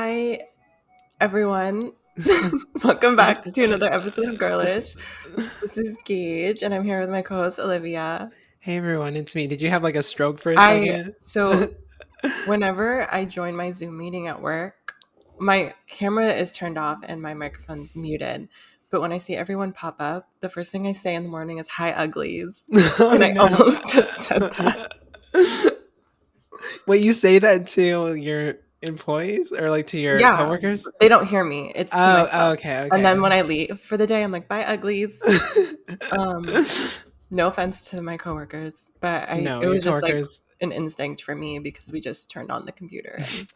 Hi, everyone. Welcome back to another episode of Girlish. This is Gage, and I'm here with my co-host Olivia. Hey everyone, it's me. Did you have like a stroke for a I second? so whenever I join my Zoom meeting at work, my camera is turned off and my microphone's muted. But when I see everyone pop up, the first thing I say in the morning is "Hi, uglies," Oh and I no. almost just said that. Wait, you say that to your employees or like to your Yeah, coworkers? they don't hear me. It's to Oh, myself. okay, And then when okay. I leave for the day, I'm like, "Bye, uglies." Um, No offense to my coworkers, but No, it your was just like coworkers. an instinct for me because we just turned on the computer and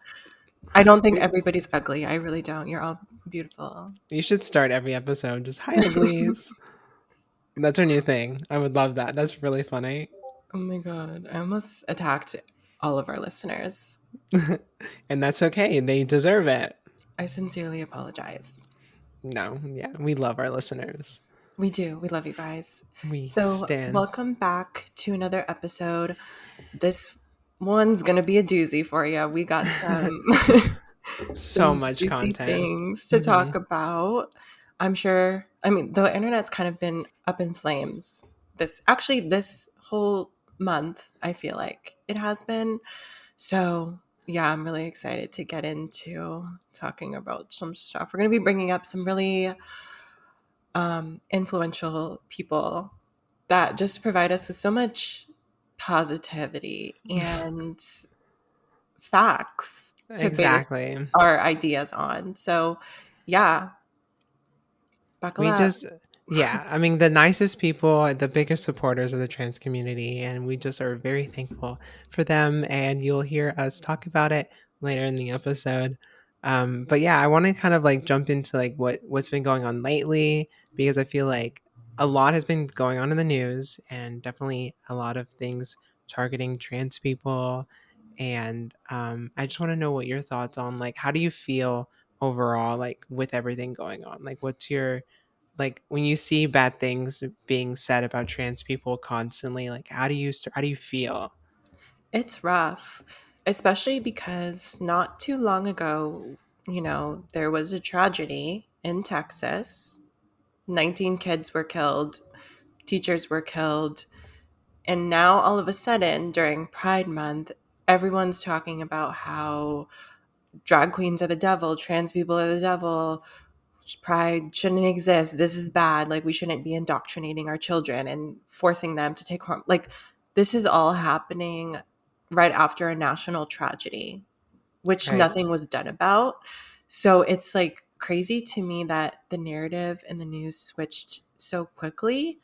I don't think We, everybody's ugly. I really don't. You're all beautiful. you should start every episode just hi uglies. That's our new thing. I would love that. That's really funny. Oh my god. I almost attacked all of our listeners. And that's okay. They deserve it. I sincerely apologize. No, yeah, we love our listeners. We do. We love you guys. We So, stand welcome back to another episode. This one's going to be a doozy for you. We got some so some much juicy content. things to Hmm. talk about. I'm sure, I mean, the internet's kind of been up in flames this whole month, I feel like it has been. So, yeah, I'm really excited to get into talking about some stuff. We're going to be bringing up some really influential people that just provide us with so much positivity and facts to base Exactly. our ideas on. So, yeah, buckle We up. just, yeah, I mean, the nicest people, the biggest supporters of the trans community, and we just are very thankful for them. And you'll hear us talk about it later in the episode. But yeah, I want to kind of like jump into like what's been going on lately because I feel like a lot has been going on in the news, and definitely a lot of things targeting trans people. And I just want to know what your thoughts on like how do you feel overall like with everything going on? Like, what's your like when you see bad things being said about trans people constantly, like how do you feel? It's rough, especially because not too long ago, there was a tragedy in Texas. 19 kids were killed, teachers were killed, and now all of a sudden during Pride Month, everyone's talking about how drag queens are the devil, trans people are the devil, pride shouldn't exist. This is bad. Like, we shouldn't be indoctrinating our children and forcing them to take harm. Like, this is all happening right after a national tragedy, which Right. nothing was done about. So it's like crazy to me that the narrative and the news switched so quickly.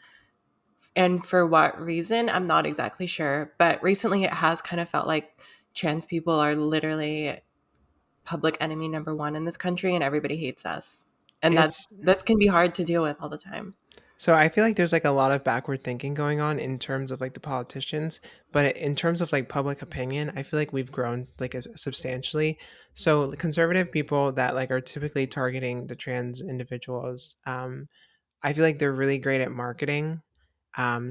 And for what reason, I'm not exactly sure. But recently it has kind of felt like trans people are literally public enemy number one in this country and everybody hates us. And It's that can be hard to deal with all the time. so I feel like there's like a lot of backward thinking going on in terms of like the politicians, but in terms of like public opinion, I feel like we've grown like substantially. So the conservative people that like are typically targeting the trans individuals, I feel like they're really great at marketing.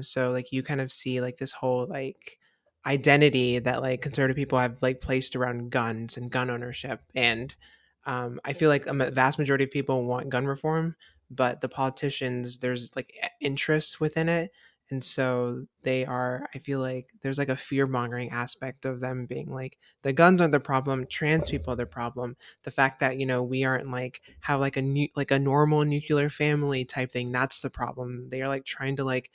So like you kind of see like this whole like identity that like conservative people have like placed around guns and gun ownership. And I feel like a vast majority of people want gun reform, but the politicians, there's like interest within it. And so they are, I feel like there's like a fear mongering aspect of them being like, the guns aren't the problem, trans people are the problem. The fact that, you know, we aren't like, have like a new, like a normal nuclear family type thing, that's the problem. They are like trying to like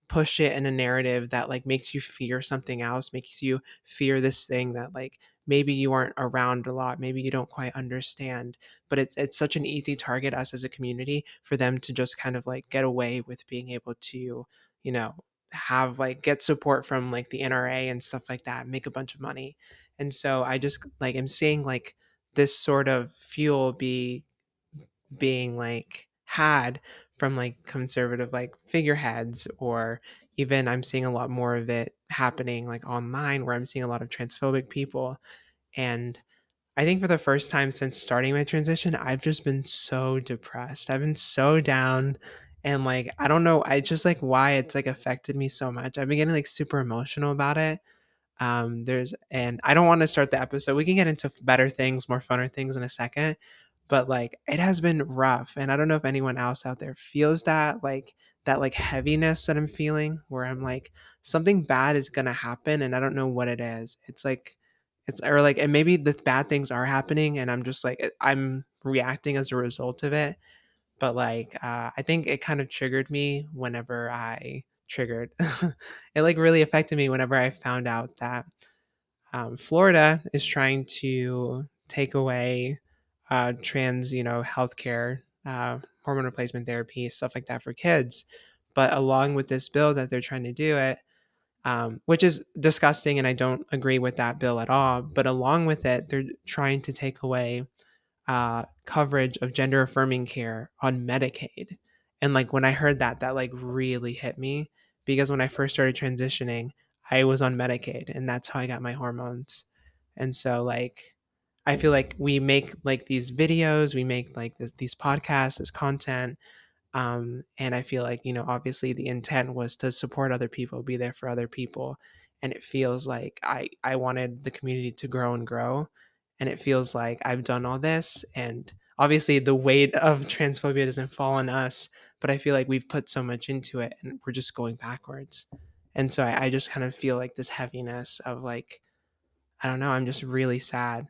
push it in a narrative that like makes you fear something else, makes you fear this thing that like maybe you aren't around a lot, maybe you don't quite understand. But it's such an easy target us as a community for them to just kind of like get away with being able to, you know, have like get support from like the NRA and stuff like that, make a bunch of money. And so I just like am seeing like this sort of fuel being like had from like conservative like figureheads, or even I'm seeing a lot more of it happening like online where I'm seeing a lot of transphobic people. And I think for the first time since starting my transition, I've just been so depressed. I've been so down, and like I don't know, I just like why it's like affected me so much. I've been getting like super emotional about it. There's and I don't want to start the episode. We can get into better things, more funner things in a second, but like it has been rough, and I don't know if anyone else out there feels that like heaviness that I'm feeling, where I'm like something bad is gonna happen, and I don't know what it is. It's like it's or like and maybe the bad things are happening, and I'm just like I'm reacting as a result of it. But like I think it kind of triggered me whenever I triggered. It like really affected me whenever I found out that Florida is trying to take away trans, healthcare, hormone replacement therapy, stuff like that for kids. But along with this bill that they're trying to do it, which is disgusting, and I don't agree with that bill at all. But along with it, they're trying to take away coverage of gender affirming care on Medicaid. And like when I heard that, that like really hit me because when I first started transitioning, I was on Medicaid and that's how I got my hormones. And so like I feel like we make like these videos, we make like these podcasts, this content, and I feel like, obviously the intent was to support other people, be there for other people. And it feels like I wanted the community to grow and grow. And it feels like I've done all this. And obviously the weight of transphobia doesn't fall on us, but I feel like we've put so much into it and we're just going backwards. And so I just kind of feel like this heaviness of like, I don't know, I'm just really sad.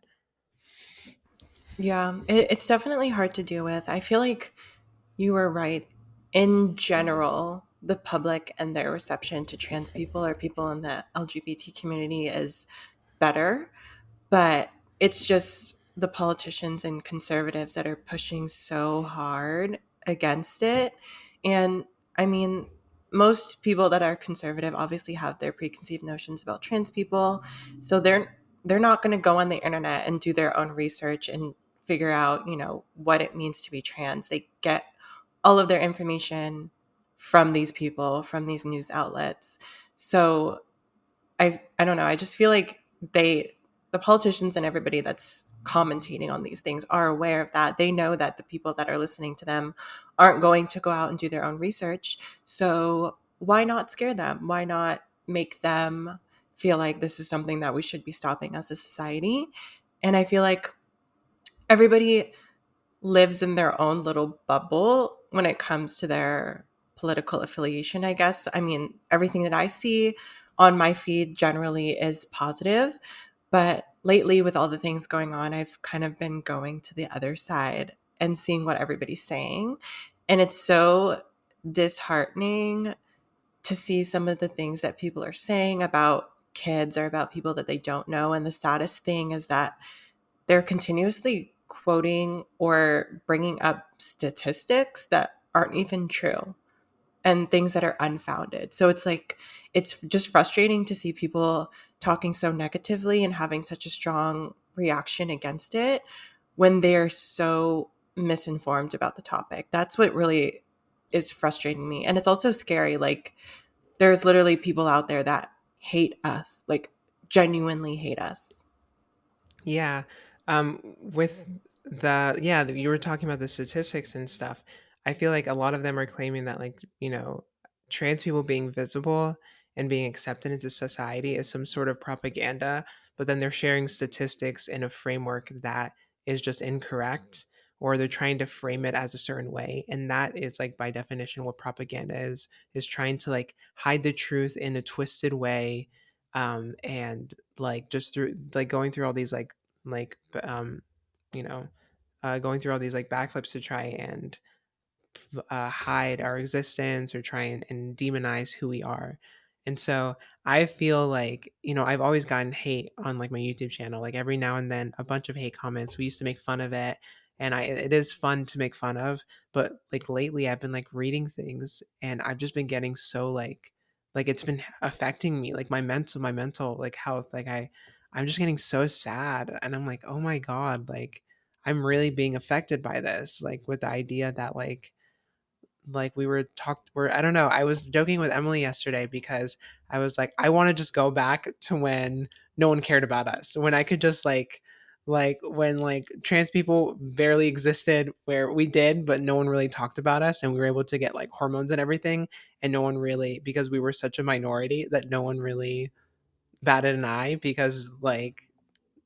Yeah, it's definitely hard to deal with. I feel like you were right. In general, the public and their reception to trans people or people in the LGBT community is better, but it's just the politicians and conservatives that are pushing so hard against it. And I mean, most people that are conservative obviously have their preconceived notions about trans people, so they're not going to go on the internet and do their own research and figure out, what it means to be trans. They get all of their information from these people, from these news outlets. So I don't know. I just feel like the politicians and everybody that's commentating on these things are aware of that. They know that the people that are listening to them aren't going to go out and do their own research. So why not scare them? Why not make them feel like this is something that we should be stopping as a society? And I feel like everybody lives in their own little bubble when it comes to their political affiliation, I guess. I mean, everything that I see on my feed generally is positive, but lately, with all the things going on, I've kind of been going to the other side and seeing what everybody's saying. And it's so disheartening to see some of the things that people are saying about kids or about people that they don't know. And the saddest thing is that they're continuously quoting or bringing up statistics that aren't even true and things that are unfounded. So it's like, it's just frustrating to see people talking so negatively and having such a strong reaction against it when they're so misinformed about the topic. That's what really is frustrating me. And it's also scary. Like, there's literally people out there that hate us, like, genuinely hate us. Yeah. With you were talking about the statistics and stuff. I feel like a lot of them are claiming that like, trans people being visible and being accepted into society is some sort of propaganda, but then they're sharing statistics in a framework that is just incorrect, or they're trying to frame it as a certain way. And that is like by definition what propaganda is trying to like hide the truth in a twisted way, and like just through like going through all these like you know going through all these like backflips to try and hide our existence or try and demonize who we are. And so I feel like, I've always gotten hate on like my YouTube channel. Like every now and then a bunch of hate comments. We used to make fun of it. And it is fun to make fun of. But like lately I've been like reading things and I've just been getting so like it's been affecting me, like my mental like health. Like I'm just getting so sad. And I'm like, oh my God, like I'm really being affected by this. Like with the idea that like we were talked we're I don't know, I was joking with Emily yesterday because I was like I want to just go back to when no one cared about us, when I could just like when like trans people barely existed, where we did but no one really talked about us, and we were able to get like hormones and everything, and no one really, because we were such a minority that no one really batted an eye because like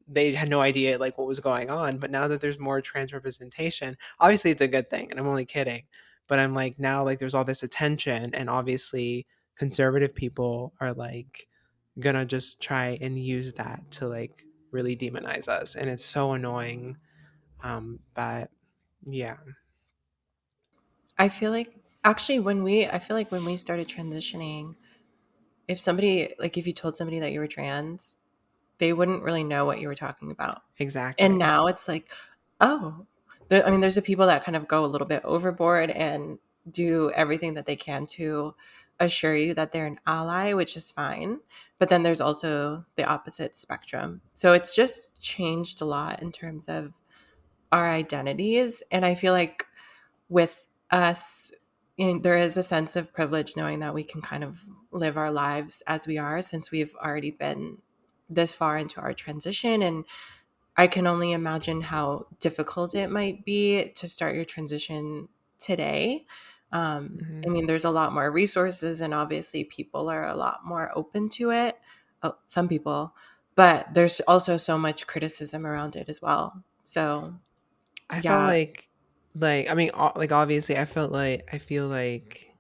they had no idea like what was going on. But now that there's more trans representation, obviously it's a good thing, and I'm only kidding. But I'm like now like there's all this attention, and obviously conservative people are like gonna just try and use that to like really demonize us, and it's so annoying. But yeah, I feel like actually I feel like when we started transitioning, if somebody like if you told somebody that you were trans, they wouldn't really know what you were talking about. And exactly. now it's like, oh, I mean, there's the people that kind of go a little bit overboard and do everything that they can to assure you that they're an ally, which is fine. But then there's also the opposite spectrum. So it's just changed a lot in terms of our identities. And I feel like with us, you know, there is a sense of privilege knowing that we can kind of live our lives as we are since we've already been this far into our transition. And I can only imagine how difficult it might be to start your transition today. I Hmm. mean, there's a lot more resources, and obviously, people are a lot more open to it. Some people, but there's also so much criticism around it as well. So, I felt yeah, like I mean, like obviously, I feel like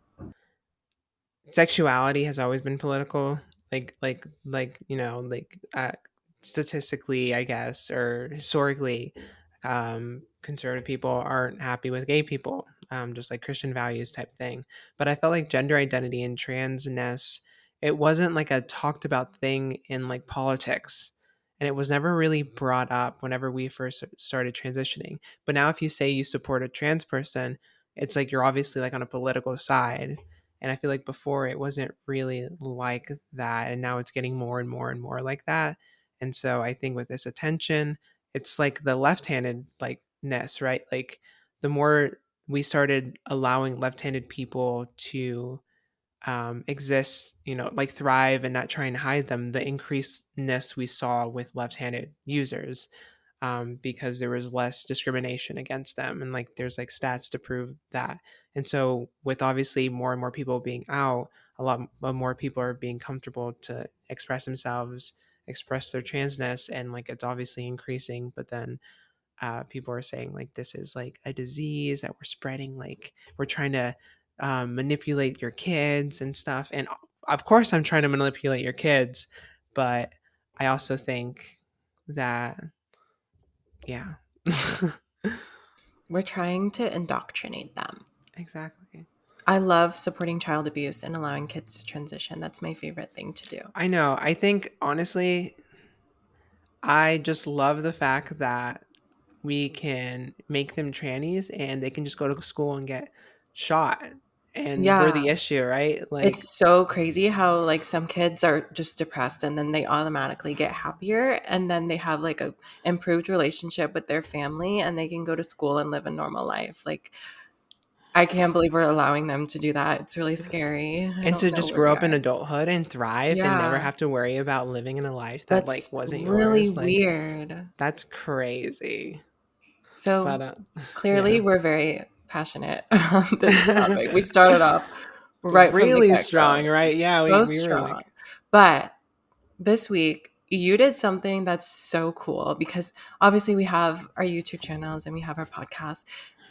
sexuality has always been political. You know, statistically, I guess, or historically, conservative people aren't happy with gay people, just like Christian values type thing. But I felt like gender identity and transness, it wasn't like a talked about thing in like politics. And it was never really brought up whenever we first started transitioning. But now, if you say you support a trans person, it's like you're obviously like on a political side, and I feel like before it wasn't really like that. And now it's getting more and more and more like that. And so I think with this attention, it's like the left handed like ness, right? Like the more we started allowing left handed people to exist, you know, like thrive and not try and hide them, the increasedness we saw with left handed users, because there was less discrimination against them, and like there's like stats to prove that. And so with obviously more and more people being out, a lot more people are being comfortable to express themselves, express their transness, and like it's obviously increasing. But then people are saying like this is like a disease that we're spreading, like we're trying to manipulate your kids and stuff. And of course I'm trying to manipulate your kids, but I also think that yeah. we're trying to indoctrinate them. Exactly. I love supporting child abuse and allowing kids to transition. That's my favorite thing to do. I know. I think honestly, I just love the fact that we can make them trannies and they can just go to school and get shot. And we're Yeah. the issue, right? Like, It's so crazy how like some kids are just depressed and then they automatically get happier and then they have like a improved relationship with their family and they can go to school and live a normal life. Like I can't believe we're allowing them to do that. It's really scary. I and don't to know just where grow we up in are. adulthood and thrive and never Yeah. have to worry about living in a life that like That's wasn't really yours. Like, weird. that's crazy. So But clearly yeah. we're very passionate on this topic. We started off right from the Really strong, get-go. right? Yeah, So we were strong. like, But this week, you did something that's so cool because obviously we have our YouTube channels and we have our podcast,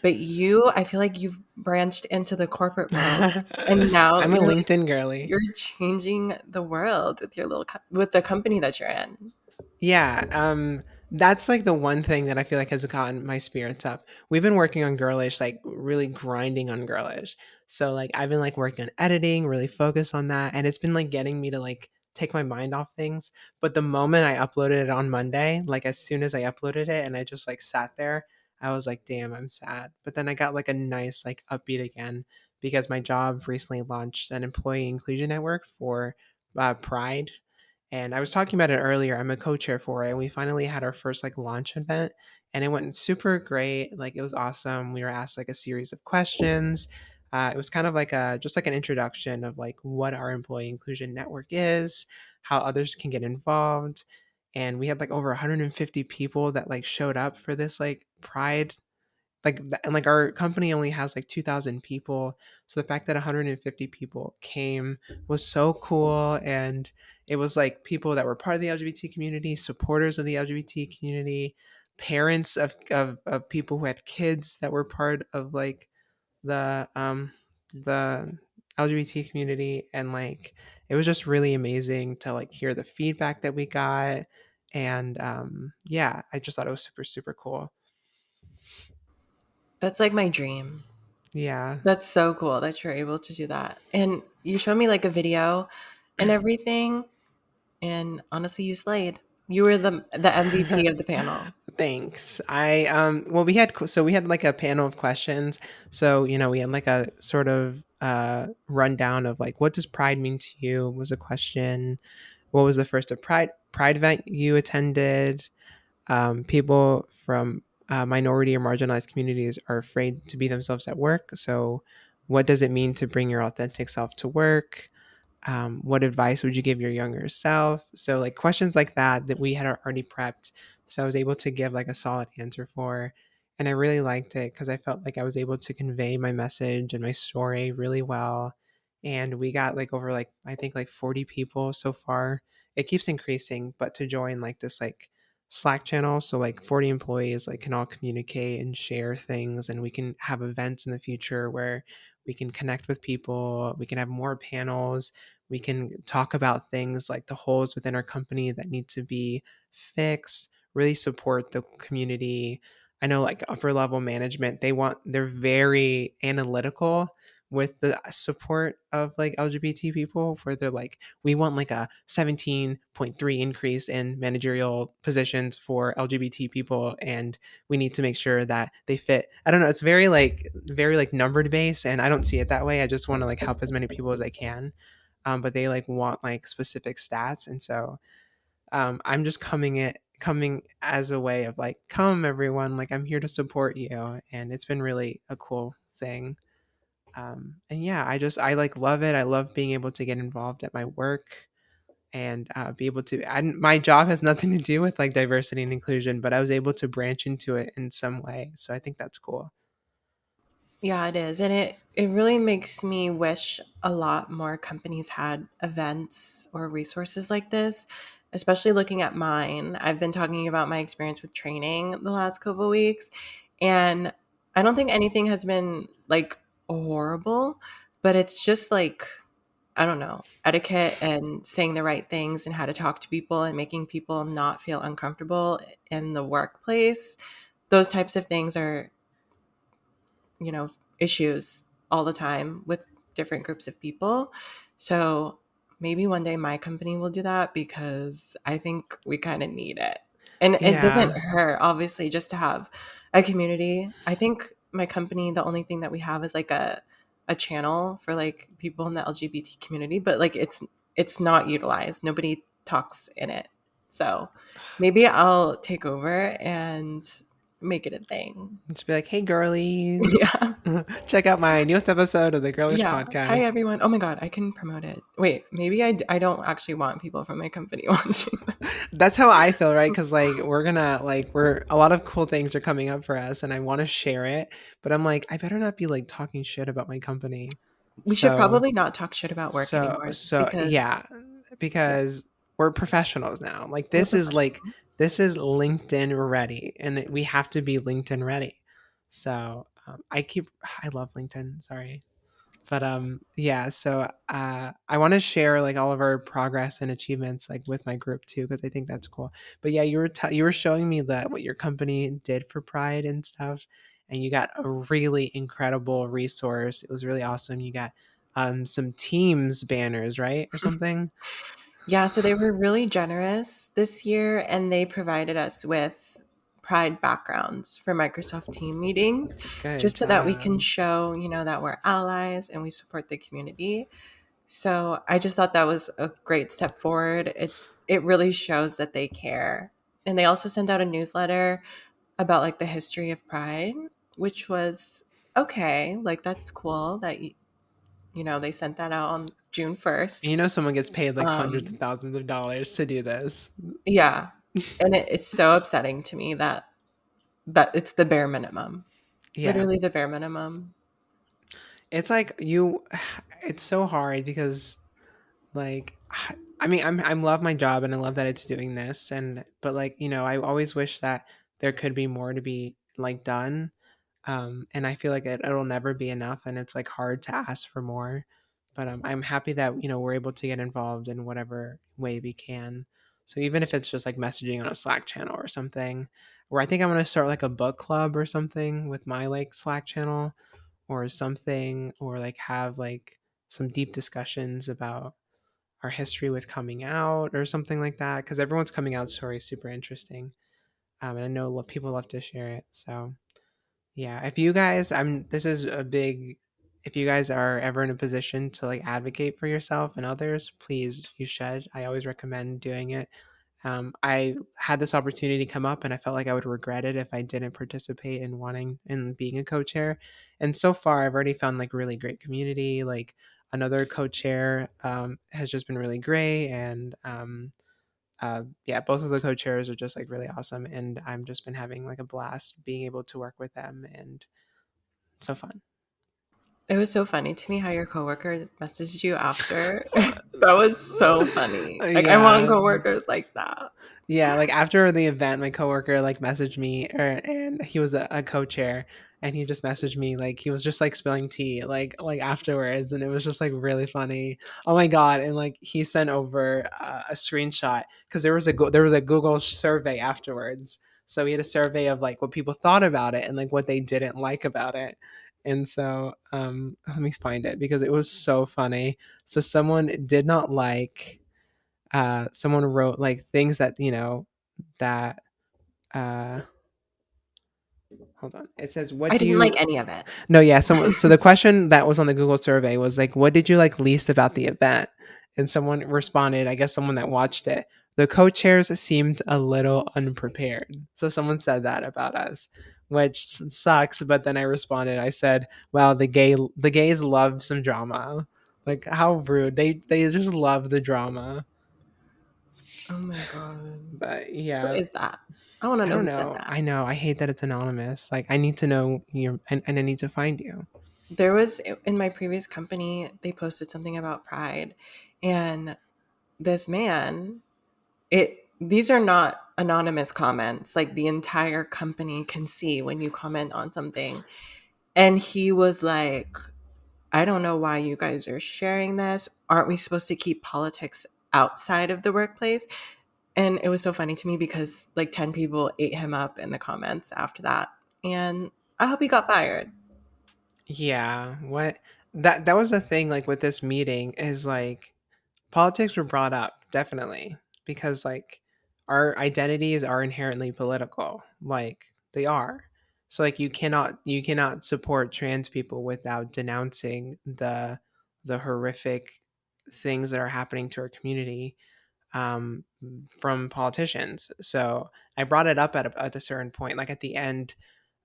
but I feel like you've branched into the corporate world and now I'm a LinkedIn girly. you're changing the world with your with the company that you're in. Yeah, that's like the one thing that I feel like has gotten my spirits up. We've been working on Girlish, like really grinding on Girlish. So like I've been like working on editing, really focused on that, and it's been like getting me to like take my mind off things. But the moment I uploaded it on Monday, like as soon as I uploaded it and I just like sat there, I was like, damn, I'm sad. But then I got like a nice like upbeat again because my job recently launched an employee inclusion network for Pride, and I was talking about it earlier. I'm a co-chair for it, and we finally had our first like launch event, and it went super great. Like it was awesome. We were asked like a series of questions. It was kind of like a just like an introduction of like what our employee inclusion network is, how others can get involved, and we had like over 150 people that like showed up for this like Pride and like our company only has like 2,000 people, so the fact that 150 people came was so cool. And it was like people that were part of the LGBT community, supporters of the LGBT community, parents of people who had kids that were part of like the LGBT community. And like it was just really amazing to like hear the feedback that we got. And yeah, I just thought it was super super cool. That's like my dream. Yeah. That's so cool that you're able to do that. And you showed me like a video and everything. And honestly, you slayed. You were the MVP of the panel. Thanks. I well we had like a panel of questions. So, you know, we had like a sort of rundown of like what does pride mean to you was a question. What was the first of pride event you attended? People from minority or marginalized communities are afraid to be themselves at work. So, what does it mean to bring your authentic self to work? What advice would you give your younger self? So like questions like that we had already prepped, so I was able to give like a solid answer for. And I really liked it because I felt like I was able to convey my message and my story really well. And we got like over like I think like 40 people so far. It keeps increasing, but to join like this like Slack channel, so like 40 employees like can all communicate and share things, and we can have events in the future where we can connect with people, we can have more panels, we can talk about things like the holes within our company that need to be fixed, really support the community. I know like upper level management, they're very analytical with the support of like LGBT people, where they're like, we want like a 17.3 increase in managerial positions for LGBT people, and we need to make sure that they fit. I don't know, it's very like numbered based, and I don't see it that way. I just want to like help as many people as I can. But they like want like specific stats. And so I'm just coming as a way of like, come everyone, like I'm here to support you. And it's been really a cool thing. And yeah, I like love it. I love being able to get involved at my work and be able to. My job has nothing to do with like diversity and inclusion, but I was able to branch into it in some way. So I think that's cool. Yeah, it is. And it really makes me wish a lot more companies had events or resources like this, especially looking at mine. I've been talking about my experience with training the last couple of weeks, and I don't think anything has been like horrible, but it's just like I don't know, etiquette and saying the right things and how to talk to people and making people not feel uncomfortable in the workplace. Those types of things are issues all the time with different groups of people. So maybe one day my company will do that because I think we kind of need it. And it doesn't Yeah. hurt, obviously, just to have a community. I think my company, the only thing that we have is like a channel for like people in the LGBT community, but like it's not utilized. Nobody talks in it. So maybe I'll take over and make it a thing. Just be like, hey, girlies, Yeah. check out my newest episode of the Girlish Yeah. Hi, podcast. everyone. Oh my God, I can promote it. Wait, maybe I don't actually want people from my company watching this. That's how I feel, right? Because like we're a lot of cool things are coming up for us, and I want to share it, but I'm like, I better not be like talking shit about my company. We should So probably not talk shit about work anymore because yeah, yeah, because we're professionals now. Like we're professionals. this is LinkedIn ready, and we have to be LinkedIn ready. So I love LinkedIn. Sorry. But yeah, so I want to share like all of our progress and achievements like with my group too, because I think that's cool. But yeah, you were showing me that what your company did for pride and stuff, and you got a really incredible resource. It was really awesome. You got some teams banners, right, or something. Yeah, so they were really generous this year and they provided us with Pride backgrounds for Microsoft Team meetings Good just so that we can job. show, that we're allies and we support the community. So I just thought that was a great step forward. It really shows that they care. And they also sent out a newsletter about like the history of Pride, which was okay. Like that's cool that they sent that out on June And you 1st. know, someone gets paid like hundreds of Um thousands of dollars to do this. yeah. And it's so upsetting to me that it's the bare minimum. Yeah. Literally the bare minimum. It's like you it's so hard because like I mean, I'm love my job and I love that it's doing this and but like, I always wish that there could be more to be like done. And I feel like it'll never be enough and it's like hard to ask for more. But I'm happy that, we're able to get involved in whatever way we can. So even if it's just like messaging on a Slack channel or something, or I think I'm going to start like a book club or something with my like Slack channel or something, or like have like some deep discussions about our history with coming out or something like that. Because everyone's coming out story is super interesting, and I know people love to share it. So yeah, if you guys, this is a big. If you guys are ever in a position to like advocate for yourself and others, please, you should. I always recommend doing it. I had this opportunity come up and I felt like I would regret it if I didn't participate in wanting in being a co-chair. And so far, I've already found like really great community. Like another co-chair has just been really great, and yeah, both of the co-chairs are just like really awesome, and I'm just been having like a blast being able to work with them, and so fun. It was so funny to me how your coworker messaged you after. That was so funny. Like, I want Yeah. coworkers like that. Yeah, like after the event, my coworker like messaged me, and he was a co-chair, and he just messaged me like he was just like spilling tea, like afterwards, and it was just like really funny. Oh my god! And like he sent over a screenshot because there was a Google survey afterwards, so he had a survey of like what people thought about it and like what they didn't like about it, and so let me find it because it was so funny. So someone did not like someone wrote like things that that uh hold on, it says what I do didn't like you any of it. no yeah someone so the question that was on the Google survey was like what did you like least about the event, and someone responded, I guess someone that watched it, the co-chairs seemed a little unprepared. So someone said that about us, which sucks, but then I responded, I said, well, the gays love some drama. Like how rude, they just love the drama. Oh my god. But Who yeah, is that? I want to I know don't who said know. that. I know. I hate that it's anonymous. Like I need to know your and I need to find you. There was in my previous company, they posted something about pride, and this man, it these are not anonymous comments. Like the entire company can see when you comment on something. And he was like, I don't know why you guys are sharing this. Aren't we supposed to keep politics outside of the workplace? And it was so funny to me because like 10 people ate him up in the comments after that. And I hope he got fired. Yeah. What that was the thing like with this meeting is like politics were brought up definitely because like our identities are inherently political. Like they are. So like you cannot support trans people without denouncing the horrific things that are happening to our community, um, from politicians. So I brought it up at a certain point, like at the end.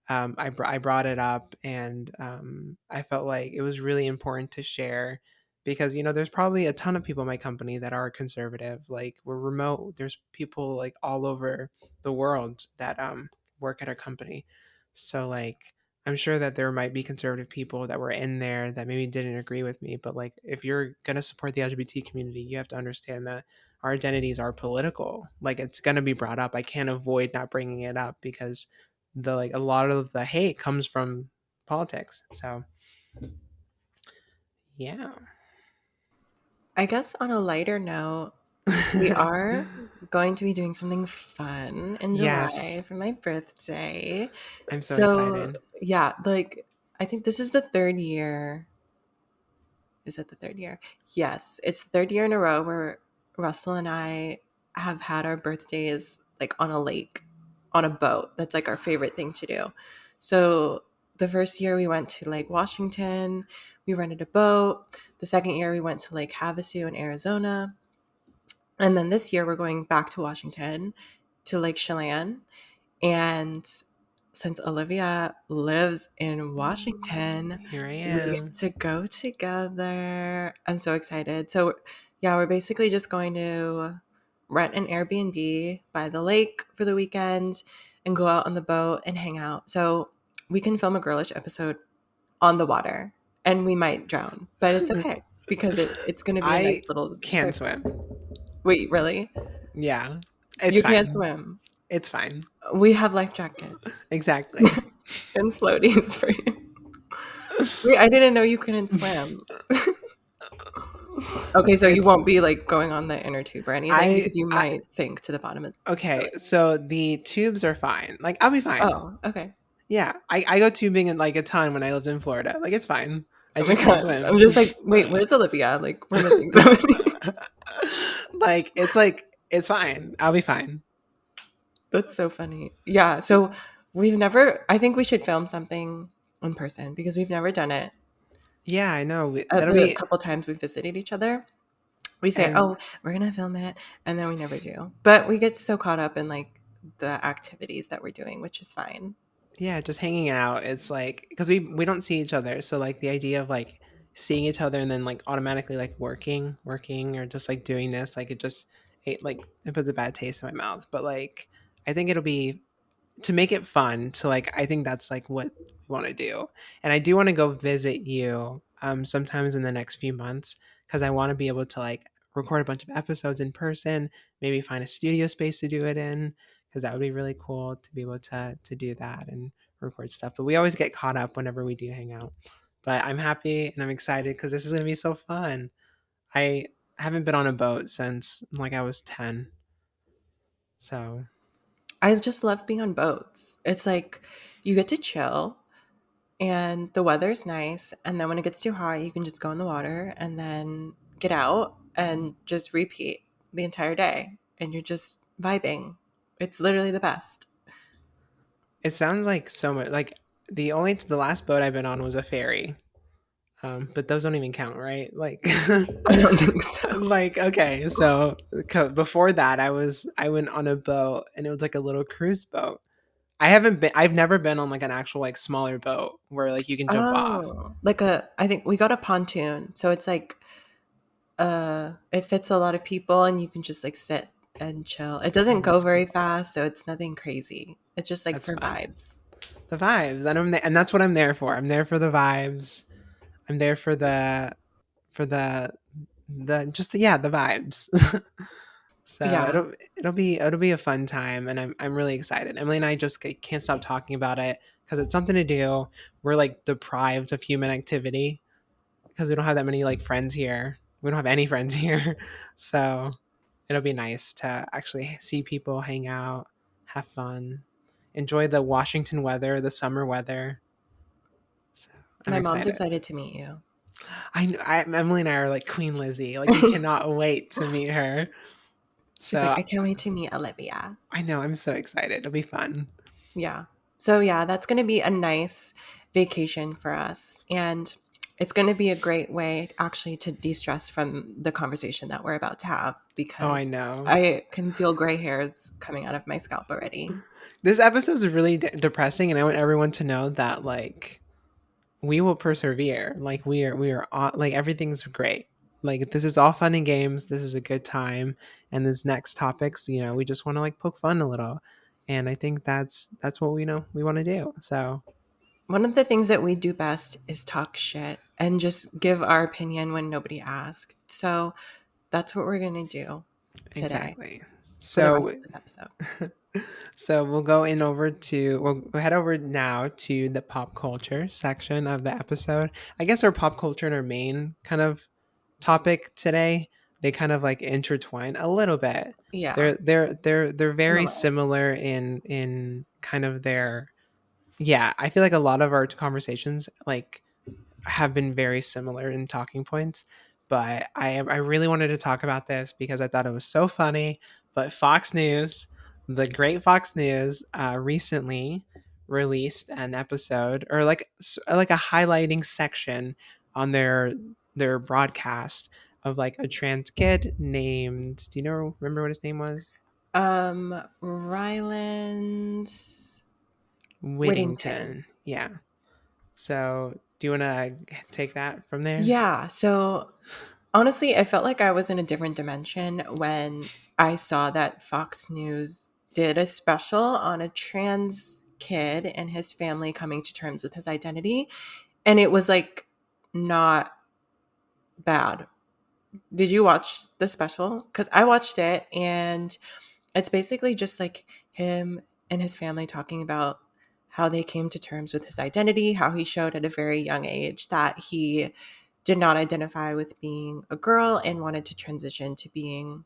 I brought it up, and I felt like it was really important to share because there's probably a ton of people in my company that are conservative. Like we're remote. There's people like all over the world that work at our company. So like I'm sure that there might be conservative people that were in there that maybe didn't agree with me, but like if you're gonna support the LGBT community, you have to understand that our identities are political. Like it's gonna be brought up. I can't avoid not bringing it up because the like a lot of the hate comes from politics. So yeah. I guess on a lighter note, we are going to be doing something fun in Yes, July for my birthday. I'm so So, excited. yeah, like I think this is the third year. Is it the third year? Yes, it's the third year in a row where Russell and I have had our birthdays like on a lake, on a boat. That's like our favorite thing to do. So the first year we went to Lake Washington, we rented a boat. The second year we went to Lake Havasu in Arizona. And then this year we're going back to Washington to Lake Chelan. And since Olivia lives in Washington, Here I we get am. to go together. I'm so excited. So, yeah, we're basically just going to rent an Airbnb by the lake for the weekend and go out on the boat and hang out. So, we can film a Girlish episode on the water and we might drown, but it's okay because it's going to be a nice I little can swim. Wait, really? Yeah, it's You can't fine. swim. It's fine. We have life jackets Exactly. and floaties for you. Wait, I didn't know you couldn't swim. Okay, so you It's won't be like going on the inner tube or anything I because you I might sink to the bottom of the okay, lake. so the tubes are fine. Like I'll be fine. Oh, okay. Yeah, I go tubing in like a ton when I lived in Florida. Like it's fine. I Oh my just can't god. I'm swim. just like, wait, where's Olivia? Like, we're missing somebody. like it's fine. I'll be fine. That's so funny. Yeah. So we've never, I think we should film something in person because we've never done it. Yeah, I know. At That'll the be couple times we visited each other, we say, and oh, we're going to film it. And then we never do. But we get so caught up in like the activities that we're doing, which is fine. yeah, just hanging out. It's like because we don't see each other, so like the idea of like seeing each other and then like automatically like working or just like doing this, like it puts a bad taste in my mouth. But like I think it'll be to make it fun to like I think that's like what we want to do. And I do want to go visit you sometimes in the next few months because I want to be able to like record a bunch of episodes in person, maybe find a studio space to do it in because that would be really cool to be able to do that and record stuff. But we always get caught up whenever we do hang out. But I'm happy and I'm excited because this is going to be so fun. I haven't been on a boat since like I was 10. So I just love being on boats. It's like you get to chill and the weather's nice. And then when it gets too hot, you can just go in the water and then get out and just repeat the entire day. And you're just vibing. It's literally the best. it sounds like so much like the last boat I've been on was a ferry. But those don't even count, right? Like, I don't think so. like okay, so before that, I went on a boat and it was like a little cruise boat. I've never been on like an actual like smaller boat where like you can jump off. Oh, like I think we got a pontoon. So it's like, it fits a lot of people and you can just like sit and chill. It doesn't Oh, go that's very cool. fast. So it's nothing crazy. It's just like That's for fun. vibes. The vibes, and that's what I'm there for. I'm there for the vibes. I'm there for the just yeah the vibes. So Yeah. it'll be a fun time, and I'm really excited. Emily and I just can't stop talking about it because it's something to do. We're like deprived of human activity because we don't have that many like friends here. We don't have any friends here, so it'll be nice to actually see people, hang out, have fun, enjoy the Washington weather, the summer weather. So I'm My mom's excited. excited to meet you. Emily and I are like Queen Lizzie. Like we cannot wait to meet her. She's like, So I can't wait to meet Olivia. I know I'm so excited. It'll be fun. Yeah. So yeah, that's going to be a nice vacation for us. And it's going to be a great way actually to de-stress from the conversation that we're about to have Oh, I because know. I can feel gray hairs coming out of my scalp already. This episode is really depressing, and I want everyone to know that like we will persevere. Like we are like everything's great. Like this is all fun and games. This is a good time, and this next topics, we just want to like poke fun a little, and I think that's what we know we want to do. So One of the things that we do best is talk shit and just give our opinion when nobody asked. So that's what we're going to do today exactly. for the rest So of this episode. so we'll head over now to the pop culture section of the episode. I guess our pop culture and our main kind of topic today, they kind of like intertwine a little bit. Yeah. They're very Similar. similar in kind of their yeah, I feel like a lot of our conversations like have been very similar in talking points. But I really wanted to talk about this because I thought it was so funny. But Fox News, the great Fox News, recently released an episode or like a highlighting section on their broadcast of like a trans kid named. Do you know? Remember what his name was? Ryland Whittington. Whittington. Yeah. So do you want to take that from there? Yeah. So honestly, I felt like I was in a different dimension when I saw that Fox News did a special on a trans kid and his family coming to terms with his identity. And it was like not bad. Did you watch the special? Because I watched it, and it's basically just like him and his family talking about how they came to terms with his identity, how he showed at a very young age that he did not identify with being a girl and wanted to transition to being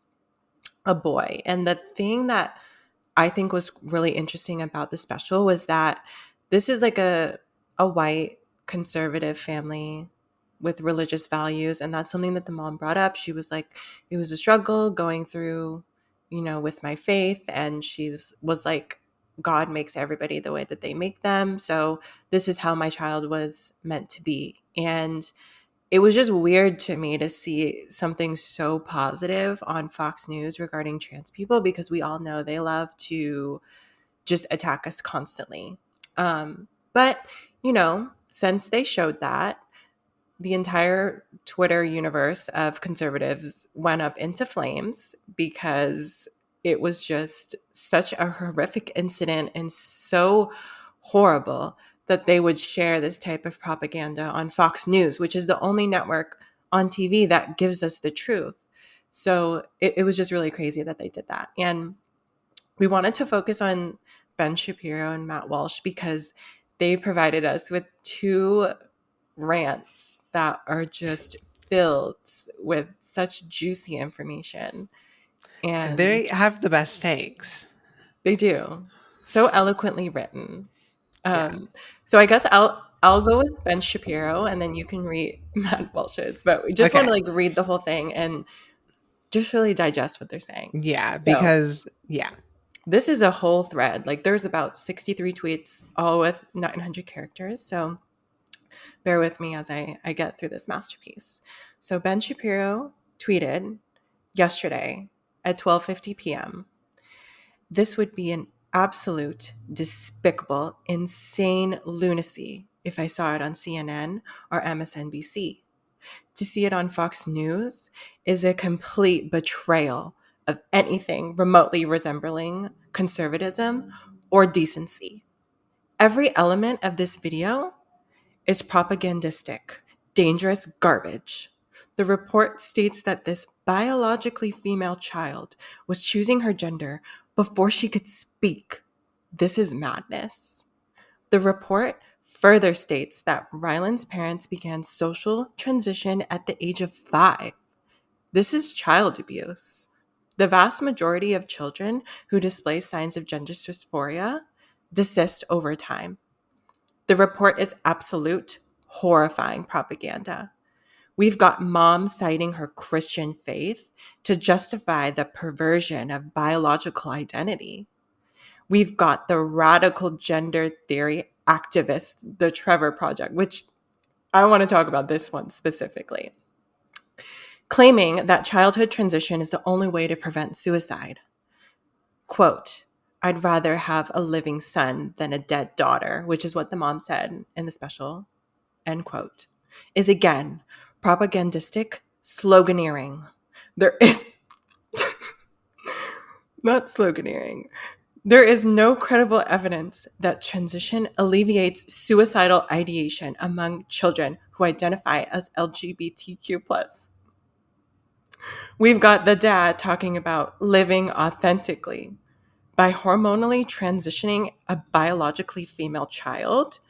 a boy. And the thing that I think was really interesting about the special was that this is like a white conservative family with religious values, and that's something that the mom brought up. She was like, it was a struggle going through, with my faith, and she was like, God makes everybody the way that they make them, so this is how my child was meant to be. And it was just weird to me to see something so positive on Fox News regarding trans people, because we all know they love to just attack us constantly. But, since they showed that, the entire Twitter universe of conservatives went up into flames because it was just such a horrific incident and so horrible that they would share this type of propaganda on Fox News, which is the only network on TV that gives us the truth. So it was just really crazy that they did that. And we wanted to focus on Ben Shapiro and Matt Walsh because they provided us with two rants that are just filled with such juicy information. And They have the best takes. they do. So eloquently written. Yeah. Um, so I guess I'll go with Ben Shapiro, and then you can read Matt Walsh's. But we just want to Okay. like read the whole thing and just really digest what they're saying. Yeah, So because yeah. this is a whole thread. Like there's about 63 tweets, all with 900 characters. So bear with me as I get through this masterpiece. So Ben Shapiro tweeted yesterday at 12:50 p.m. This would be an absolute despicable, insane lunacy if I saw it on CNN or MSNBC. To see it on Fox News is a complete betrayal of anything remotely resembling conservatism or decency. Every element of this video is propagandistic, dangerous garbage. The report states that this biologically female child was choosing her gender before she could speak. This is madness. The report further states that Ryland's parents began social transition at the age of 5. This is child abuse. The vast majority of children who display signs of gender dysphoria desist over time. The report is absolute, horrifying propaganda. We've got mom citing her Christian faith to justify the perversion of biological identity. We've got the radical gender theory activist, the Trevor Project, which I want to talk about this one specifically, claiming that childhood transition is the only way to prevent suicide. Quote, I'd rather have a living son than a dead daughter, which is what the mom said in the special, end quote, is again propagandistic sloganeering. There is not sloganeering. There is no credible evidence that transition alleviates suicidal ideation among children who identify as LGBTQ+. We've got the dad talking about living authentically. By hormonally transitioning a biologically female child,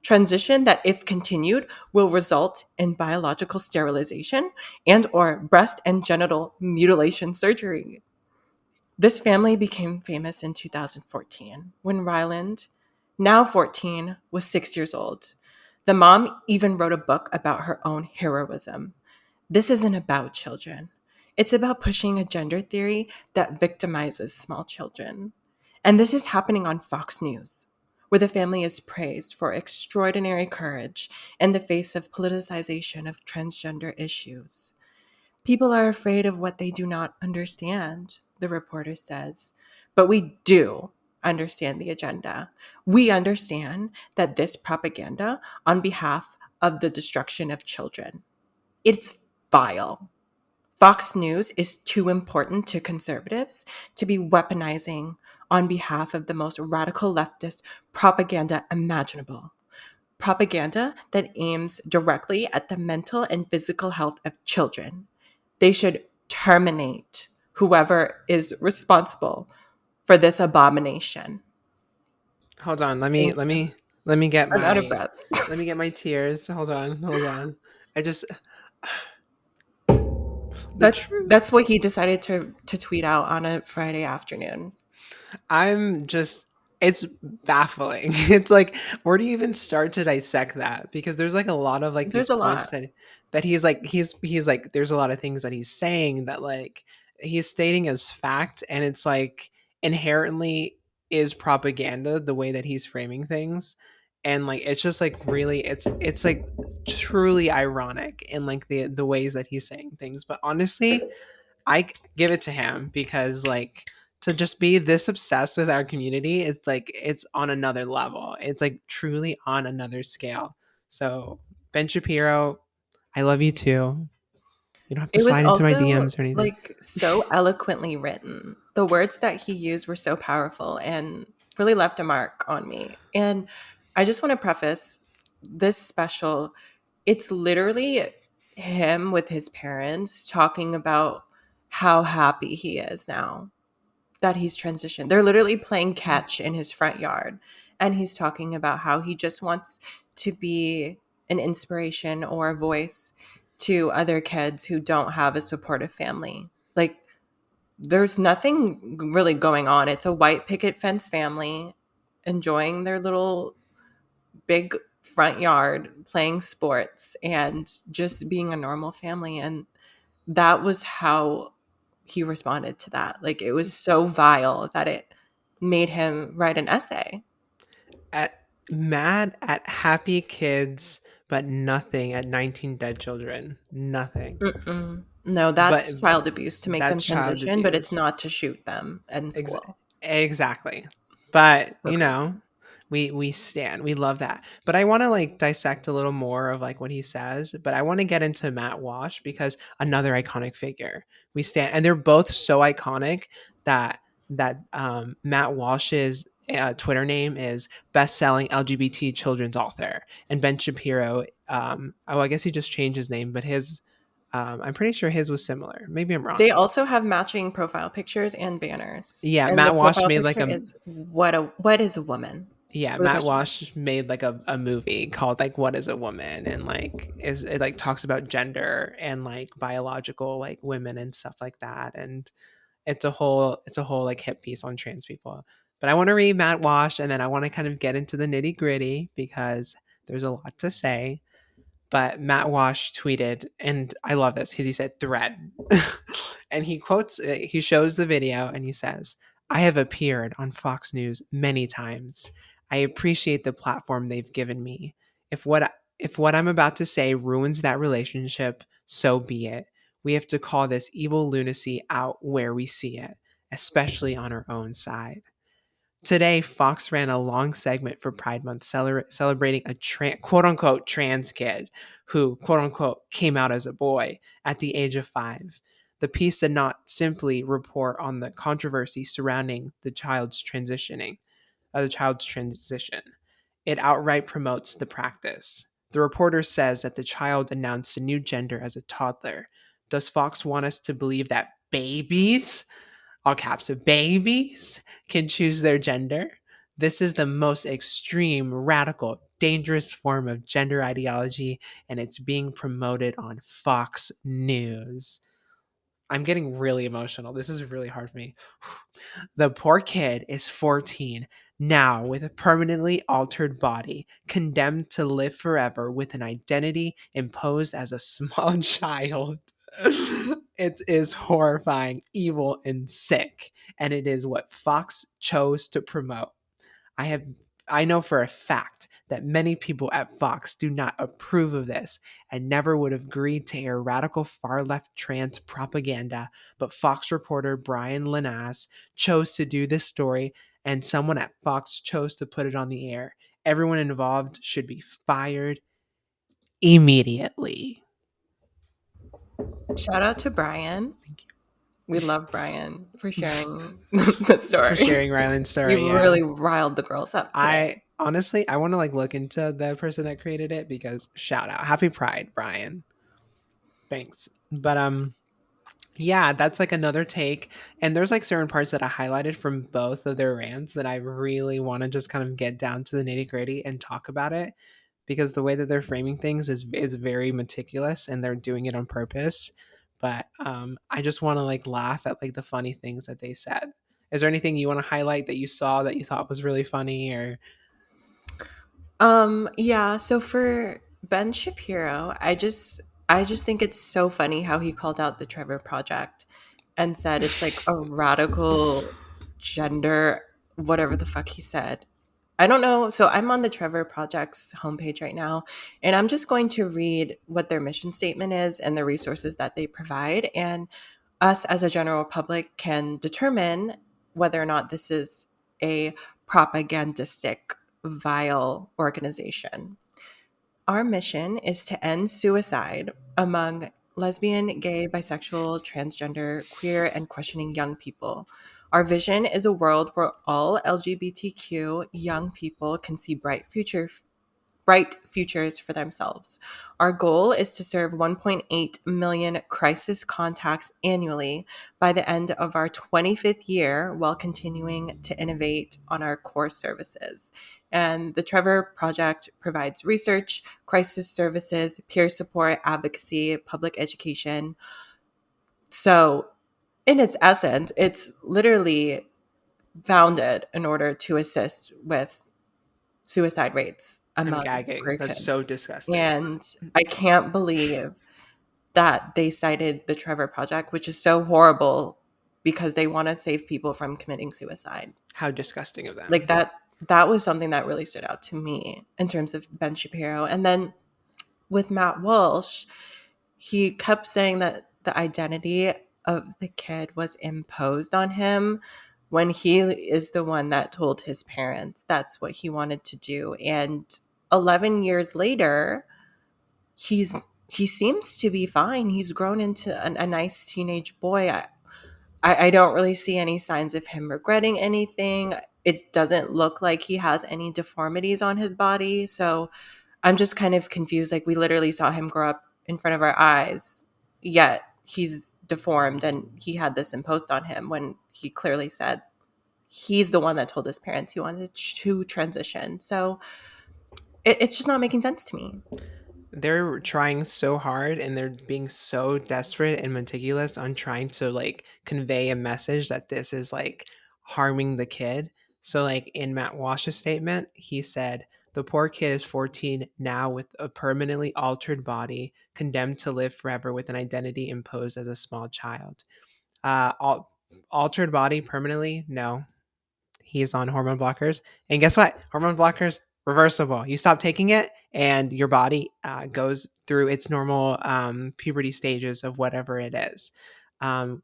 transition that if continued will result in biological sterilization and or breast and genital mutilation surgery. This family became famous in 2014 when Ryland, now 14, was 6 years old. The mom even wrote a book about her own heroism. This isn't about children. It's about pushing a gender theory that victimizes small children. And this is happening on Fox News, where the family is praised for extraordinary courage in the face of politicization of transgender issues. People are afraid of what they do not understand, the reporter says. But we do understand the agenda. We understand that this propaganda on behalf of the destruction of children. It's vile. Fox News is too important to conservatives to be weaponizing on behalf of the most radical leftist propaganda imaginable. Propaganda that aims directly at the mental and physical health of children. They should terminate whoever is responsible for this abomination. Hold on. Thank you. Let me get I'm out of my breath. let me get my tears. Hold on. Hold on. I just the That's truth. what he decided to tweet out on a Friday afternoon. I'm just it's baffling. It's like where do you even start to dissect that? Because there's like a lot of like these There's a points lot. that he's like there's a lot of things that he's saying that like he's stating as fact and it's like inherently is propaganda the way that he's framing things. And like it's just like really it's like truly ironic in like the ways that he's saying things. But honestly, I give it to him because like to just be this obsessed with our community, it's like it's on another level. It's like truly on another scale. So Ben Shapiro, I love you too. You don't have to It was slide into my also DMs or anything. like so eloquently written. The words that he used were so powerful and really left a mark on me. And I just want to preface this special, it's literally him with his parents talking about how happy he is now that he's transitioned. They're literally playing catch in his front yard. And he's talking about how he just wants to be an inspiration or a voice to other kids who don't have a supportive family. Like, there's nothing really going on. It's a white picket fence family enjoying their little big front yard, playing sports, and just being a normal family. And that was how he responded to that. Like it was so vile that it made him write an essay. At mad at happy kids, but nothing at 19 dead children. Nothing. Mm-mm. No, But that's child abuse to make them that's child transition, but it's abuse. not to shoot them in Ex- school. exactly. But, So you crazy. know, we stand. We love that. But I want to like dissect a little more of like what he says, but I want to get into Matt Walsh because another iconic figure. We stand and they're both so iconic that Matt Walsh's Twitter name is best-selling LGBT children's author, and Ben Shapiro. Oh, I guess he just changed his name, but his I'm pretty sure his was similar. Maybe I'm wrong. They also have matching profile pictures and banners. Yeah, And the Matt Walsh profile made like picture a is what is a woman? yeah, With a Matt question mark. Walsh made like a movie called like What is a Woman and like is it like talks about gender and like biological like women and stuff like that. And it's a whole like hip piece on trans people. But I want to read Matt Walsh and then I want to kind of get into the nitty-gritty because there's a lot to say. But Matt Walsh tweeted, and I love this because he said thread. And he quotes, he shows the video and he says, I have appeared on Fox News many times. I appreciate the platform they've given me. If what I'm about to say ruins that relationship, so be it. We have to call this evil lunacy out where we see it, especially on our own side. Today, Fox ran a long segment for Pride Month celebrating a quote unquote trans kid who quote unquote came out as a boy at the age of 5. The piece did not simply report on the controversy surrounding the child's transition. It outright promotes the practice. The reporter says that the child announced a new gender as a toddler. Does Fox want us to believe that babies, all caps of babies, can choose their gender? This is the most extreme, radical, dangerous form of gender ideology, and it's being promoted on Fox News. I'm getting really emotional. This is really hard for me. The poor kid is 14 now with a permanently altered body, condemned to live forever with an identity imposed as a small child. It is horrifying, evil, and sick, and it is what Fox chose to promote. I have I know for a fact that many people at Fox do not approve of this and never would have agreed to air radical far left trans propaganda, but Fox reporter Brian Lanas chose to do this story and someone at Fox chose to put it on the air. Everyone involved should be fired immediately. Shout out to Brian. Thank you. We love Brian for sharing the For story. sharing Ryland's story. You Yeah. really riled the girls up I today. honestly, I want to like look into the person that created it because shout out. Happy Pride, Brian. Thanks. But yeah, that's like another take. And there's like certain parts that I highlighted from both of their rants that I really want to just kind of get down to the nitty-gritty and talk about it because the way that they're framing things is very meticulous and they're doing it on purpose. But I just want to like laugh at like the funny things that they said. Is there anything you want to highlight that you saw that you thought was really funny or Yeah, so for Ben Shapiro, I just think it's so funny how he called out the Trevor Project and said it's like a radical gender whatever the fuck he said. I don't know. So I'm on the Trevor Project's homepage right now, and I'm just going to read what their mission statement is and the resources that they provide. And us as a general public can determine whether or not this is a propagandistic, vile organization. Our mission is to end suicide among lesbian, gay, bisexual, transgender, queer, and questioning young people. Our vision is a world where all LGBTQ young people can see bright futures for themselves. Our goal is to serve 1.8 million crisis contacts annually by the end of our 25th year while continuing to innovate on our core services. And the Trevor Project provides research, crisis services, peer support, advocacy, public education. So, in its essence, it's literally founded in order to assist with suicide rates I'm among gagging? queer That's so kids. disgusting. And I can't believe that they cited the Trevor Project, which is so horrible because they want to save people from committing suicide. How disgusting of Like them. that was something that really stood out to me in terms of Ben Shapiro. And then with Matt Walsh, he kept saying that the identity of the kid was imposed on him when he is the one that told his parents that's what he wanted to do. And 11 years later, he seems to be fine. He's grown into a nice teenage boy. I don't really see any signs of him regretting anything. It doesn't look like he has any deformities on his body. So I'm just kind of confused. Like, we literally saw him grow up in front of our eyes, yet he's deformed and he had this imposed on him when he clearly said he's the one that told his parents he wanted to transition. So it's just not making sense to me. They're trying so hard and they're being so desperate and meticulous on trying to like convey a message that this is like harming the kid. So like in Matt Walsh's statement, he said, "The poor kid is 14 now with a permanently altered body, condemned to live forever with an identity imposed as a small child." Altered body permanently? No, he's on hormone blockers. And guess what? Hormone blockers, reversible. You stop taking it, and your body goes through its normal puberty stages of whatever it is. Um,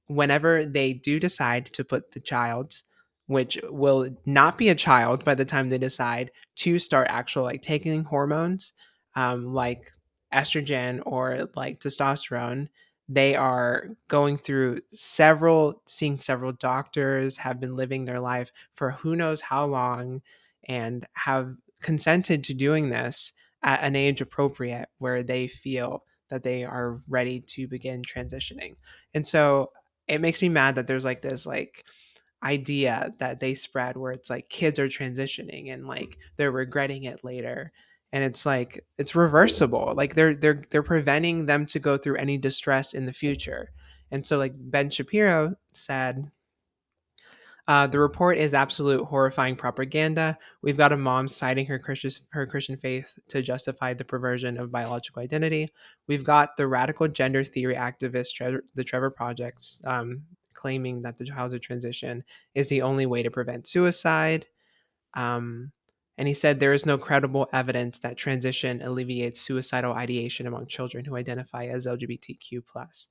Whenever they do decide to put the child, which will not be a child by the time they decide to start actual like taking hormones, like estrogen or like testosterone, they are going through seeing several doctors, have been living their life for who knows how long, and have consented to doing this at an age appropriate where they feel that they are ready to begin transitioning. And so it makes me mad that there's like this like idea that they spread where it's like kids are transitioning and like they're regretting it later, and it's like it's reversible, like they're preventing them to go through any distress in the future. And so like Ben Shapiro said, the report is absolute horrifying propaganda. We've got a mom citing her Christian faith to justify the perversion of biological identity. We've got the radical gender theory activist, the Trevor Projects, claiming that the childhood transition is the only way to prevent suicide. Um, and he said there is no credible evidence that transition alleviates suicidal ideation among children who identify as LGBTQ plus.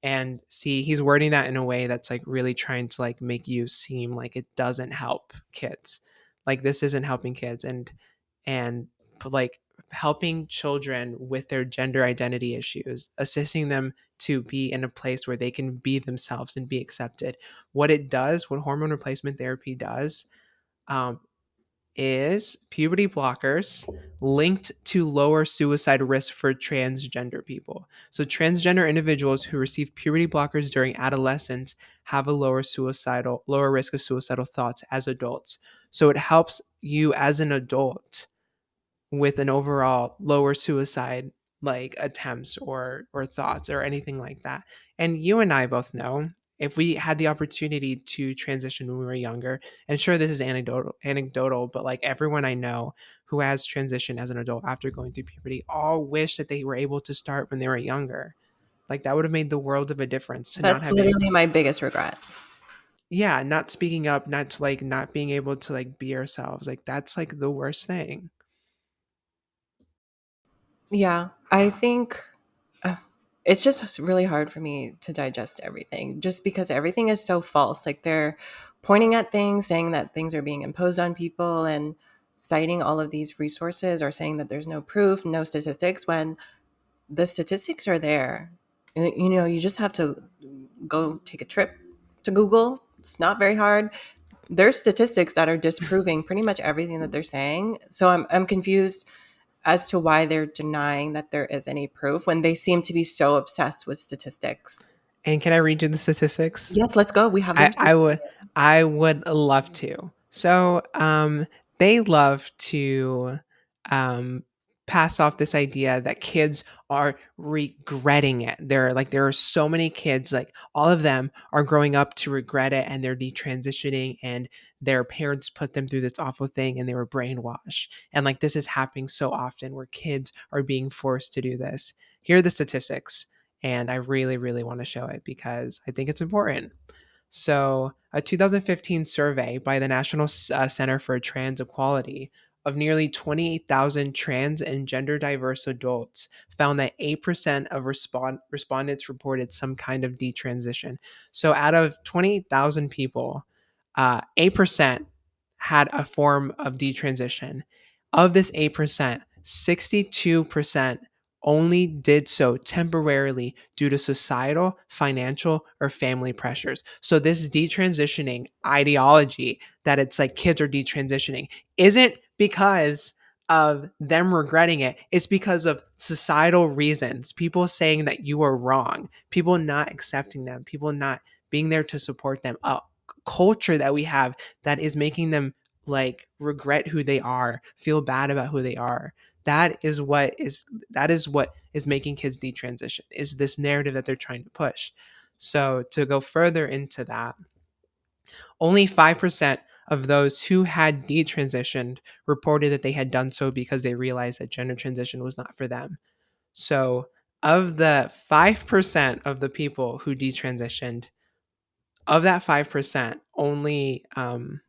And see, he's wording that in a way that's like really trying to like make you seem like it doesn't help kids, like this isn't helping kids. And like helping children with their gender identity issues, assisting them to be in a place where they can be themselves and be accepted. What it does, what hormone replacement therapy does, um, is puberty blockers linked to lower suicide risk for transgender people. So transgender individuals who receive puberty blockers during adolescence have a lower risk of suicidal thoughts as adults. So it helps you as an adult with an overall lower suicide like attempts or thoughts or anything like that. And you and I both know if we had the opportunity to transition when we were younger, and sure this is anecdotal, but like everyone I know who has transitioned as an adult after going through puberty all wish that they were able to start when they were younger. Like that would have made the world of a difference to not That's have any, literally my biggest regret. yeah, not speaking up, not to like not being able to like be ourselves. Like that's like the worst thing. Yeah, I think uh, it's just really hard for me to digest everything just because everything is so false. Like they're pointing at things, saying that things are being imposed on people and citing all of these resources or saying that there's no proof, no statistics when the statistics are there. And, you know, you just have to go take a trip to Google. It's not very hard. There's statistics that are disproving pretty much everything that they're saying. So I'm confused as to why they're denying that there is any proof when they seem to be so obsessed with statistics. And can I read you the statistics? Yes, let's go. We have the I, I receipts. would I would love to. So they love to um, pass off this idea that kids are regretting it. There are so many kids, like all of them are growing up to regret it and they're detransitioning and their parents put them through this awful thing and they were brainwashed. And like this is happening so often where kids are being forced to do this. Here are the statistics. And I really, really want to show it because I think it's important. So, a 2015 survey by the National Center for Trans Equality of nearly 28,000 trans and gender diverse adults found that 8% of respondents reported some kind of detransition. So, out of 28,000 people, 8% had a form of detransition. Of this 8%, 62% only did so temporarily due to societal, financial, or family pressures. So this detransitioning ideology that it's like kids are detransitioning isn't because of them regretting it. It's because of societal reasons. People saying that you are wrong, people not accepting them, people not being there to support them. A culture that we have that is making them like regret who they are, feel bad about who they are. That is what is making kids detransition, is this narrative that they're trying to push. So to go further into that, only 5% of those who had detransitioned reported that they had done so because they realized that gender transition was not for them. So of the 5% of the people who detransitioned, of that 5%, only or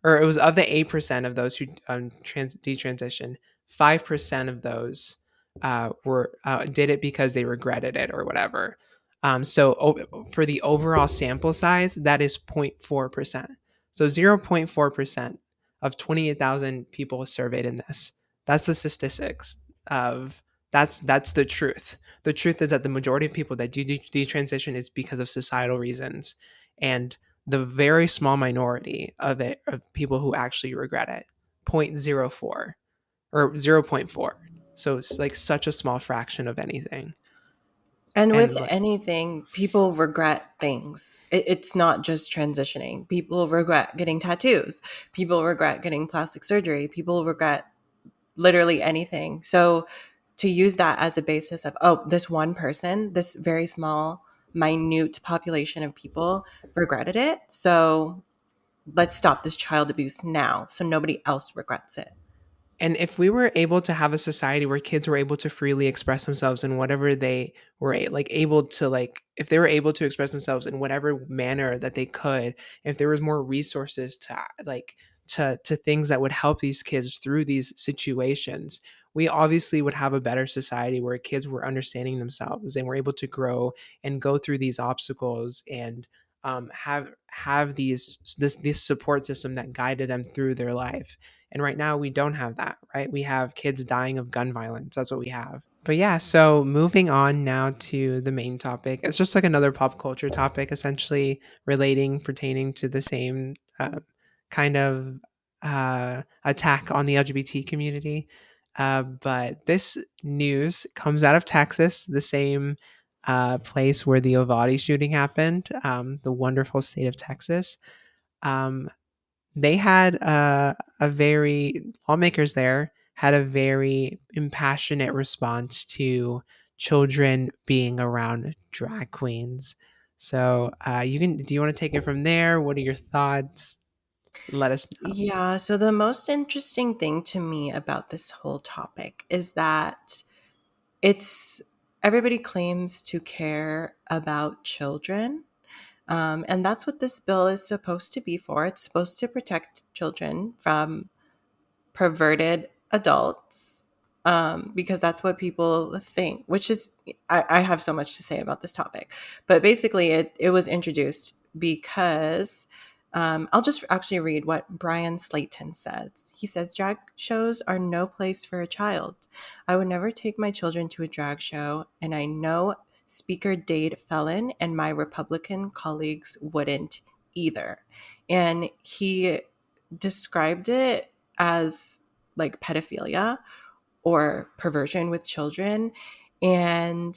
it was of the 8% of those who detransitioned, 5% of those were did it because they regretted it or whatever. For the overall sample size, that is 0.4%. So 0.4% of 28,000 people surveyed in this. That's the statistics of that's the truth. The truth is that the majority of people that do detransition is because of societal reasons, and the very small minority of it of people who actually regret it, 0.04 or 0.4. So it's like such a small fraction of anything. And with And like, anything, people regret things. It's not just transitioning. People regret getting tattoos. People regret getting plastic surgery. People regret literally anything. So to use that as a basis of, oh, this one person, this very small, minute population of people regretted it. So let's stop this child abuse now so nobody else regrets it. and if we were able to have a society where kids were able to freely express themselves in whatever they were like able to, like if they were able to express themselves in whatever manner that they could, if there was more resources to like to things that would help these kids through these situations, we obviously would have a better society where kids were understanding themselves and were able to grow and go through these obstacles and have this support system that guided them through their life. And right now we don't have that, right? We have kids dying of gun violence. That's what we have. But yeah, so moving on now to the main topic. It's just like another pop culture topic, essentially relating, pertaining to the same kind of attack on the LGBT community. But this news comes out of Texas, the same place where the Uvalde shooting happened, the wonderful state of Texas. Um, they had a very lawmakers there had a very impassionate response to children being around drag queens. So you can do you want to take it from there? What are your thoughts? Let us know. Yeah, so the most interesting thing to me about this whole topic is that it's everybody claims to care about children. And that's what this bill is supposed to be for. It's supposed to protect children from perverted adults, because that's what people think, which is, I have so much to say about this topic. But basically, it was introduced because I'll just actually read what Brian Slayton says. He says, drag shows are no place for a child. I would never take my children to a drag show, and I know Speaker Dade Fellon and my Republican colleagues wouldn't either. And he described it as like pedophilia or perversion with children. And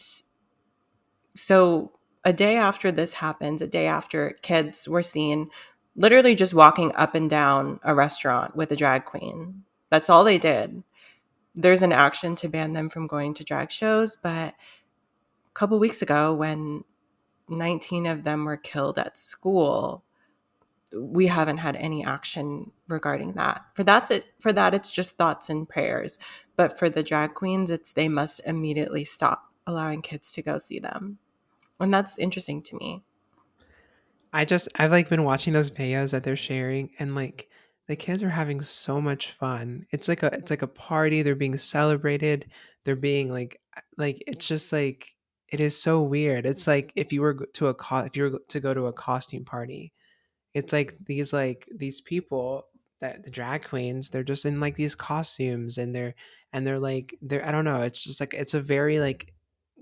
so a day after this happens, a day after kids were seen literally just walking up and down a restaurant with a drag queen, that's all they did. There's an action to ban them from going to drag shows. But a couple weeks ago, when 19 of them were killed at school, we haven't had any action regarding that. For that it's just thoughts and prayers. But for the drag queens, it's they must immediately stop allowing kids to go see them. And that's interesting to me. I've like been watching those videos that they're sharing, and like the kids are having so much fun. It's like a party. They're being celebrated. They're being like it's just like it is so weird. It's like if you were if you were to go to a costume party, it's like these people that the drag queens, they're just in like these costumes, and they're like they're I don't know. It's just like it's a very like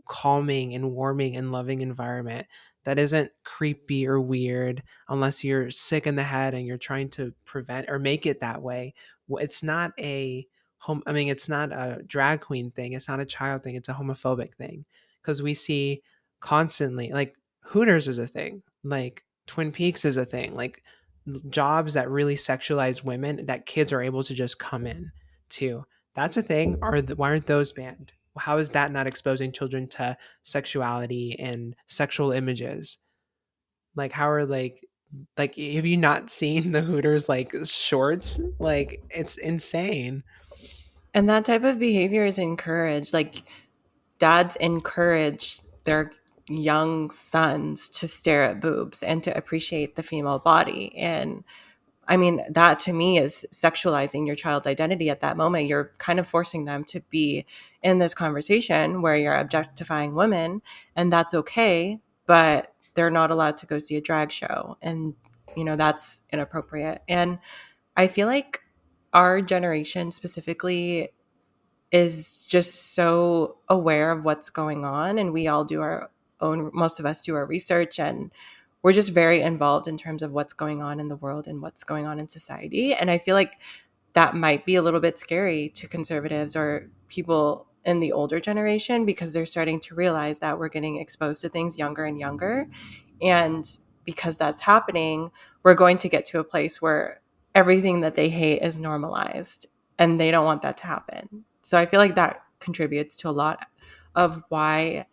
calming and warming and loving environment that isn't creepy or weird unless you're sick in the head and you're trying to prevent or make it that way. It's not a it's not a drag queen thing. It's not a child thing. It's a homophobic thing because we see constantly like Hooters is a thing, like Twin Peaks is a thing, like jobs that really sexualize women that kids are able to just come in to. That's a thing. Why aren't those banned? How is that not exposing children to sexuality and sexual images? Like how are like have you not seen the Hooters like shorts? Like it's insane. And that type of behavior is encouraged. Like dads encourage their young sons to stare at boobs and to appreciate the female body. And I mean, that to me is sexualizing your child's identity at that moment. You're kind of forcing them to be in this conversation where you're objectifying women, and that's okay, but they're not allowed to go see a drag show. And, that's inappropriate. And I feel like our generation specifically is just so aware of what's going on, and we all do our own, most of us do our research, and we're just very involved in terms of what's going on in the world and what's going on in society. And I feel like that might be a little bit scary to conservatives or people in the older generation, because they're starting to realize that we're getting exposed to things younger and younger. And because that's happening, we're going to get to a place where everything that they hate is normalized, and they don't want that to happen. So I feel like that contributes to a lot of why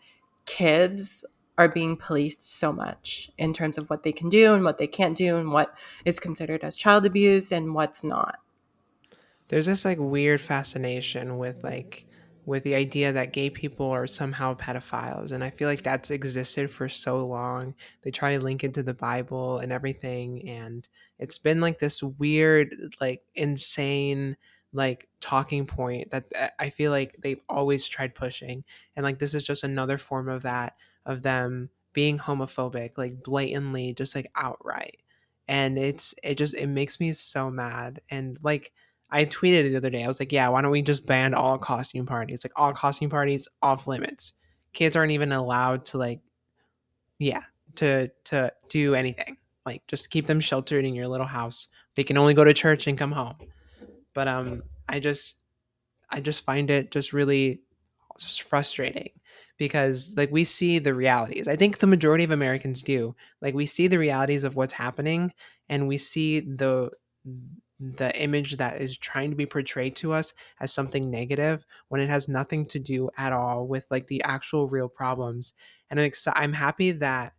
kids are being policed so much in terms of what they can do and what they can't do, and what is considered as child abuse and what's not. There's this like weird fascination with the idea that gay people are somehow pedophiles, and I feel like that's existed for so long. They try to link it to the Bible and everything, and it's been like this weird like insane like talking point that I feel like they've always tried pushing. And like this is just another form of that, of them being homophobic like blatantly, just like outright. And it makes me so mad. And like I tweeted it the other day. I was like, yeah, why don't we just ban all costume parties? Like all costume parties off limits. Kids aren't even allowed to like, yeah, to do anything. Like just keep them sheltered in your little house. They can only go to church and come home. But I just find it just really just frustrating because like we see the realities. I think the majority of Americans do. Like we see the realities of what's happening and we see the image that is trying to be portrayed to us as something negative when it has nothing to do at all with like the actual real problems. And I'm happy that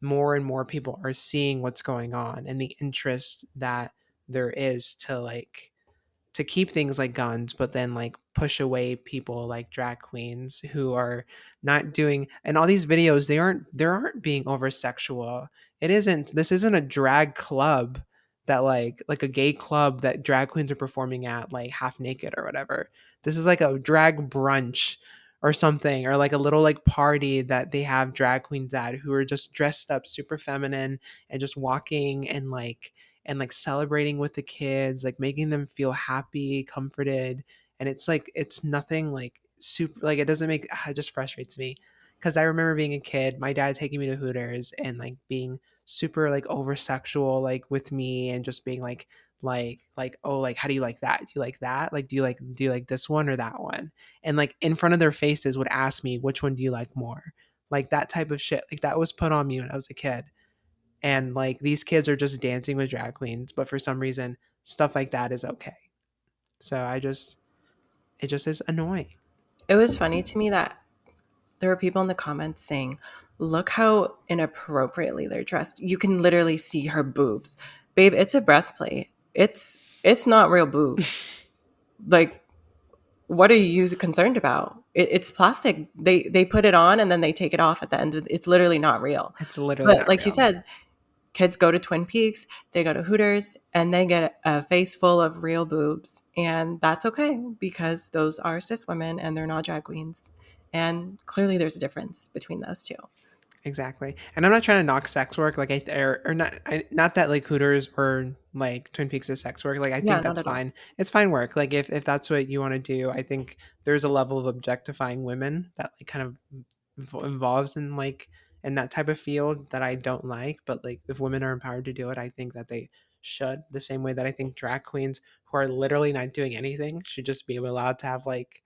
more and more people are seeing what's going on and the interest that there is to keep things like guns, but then like push away people like drag queens who are not doing, and all these videos they aren't being over sexual. This isn't a drag club that like a gay club that drag queens are performing at like half naked or whatever. This is like a drag brunch or something, or like a little like party that they have drag queens at who are just dressed up super feminine and just walking and celebrating with the kids, like making them feel happy, comforted. And it's like it's nothing like super like it doesn't make it just frustrates me. Cause I remember being a kid, my dad taking me to Hooters and like being super like over sexual like with me and just being like oh like how do you like that? Do you like that? Like do you like this one or that one? And like in front of their faces would ask me which one do you like more? Like that type of shit. Like that was put on me when I was a kid, and like these kids are just dancing with drag queens, but for some reason stuff like that is okay. So it just is annoying. It was funny to me that there were people in the comments saying, look how inappropriately they're dressed. You can literally see her boobs. Babe, it's a breastplate. It's not real boobs. Like, what are you concerned about? It's plastic. They put it on and then they take it off at the end of it's literally not real. It's literally But not like you real. said, kids go to Twin Peaks, they go to Hooters, and they get a face full of real boobs. And that's okay because those are cis women and they're not drag queens. And clearly there's a difference between those two. Exactly. And I'm not trying to knock sex work, like or not, not that like Hooters or like Twin Peaks is sex work. Like I Yeah, think not that's at all. fine. It's fine work. Like if that's what you want to do, I think there's a level of objectifying women that like kind of involves in that type of field that I don't like. But like if women are empowered to do it, I think that they should. The same way that I think drag queens who are literally not doing anything should just be allowed to have like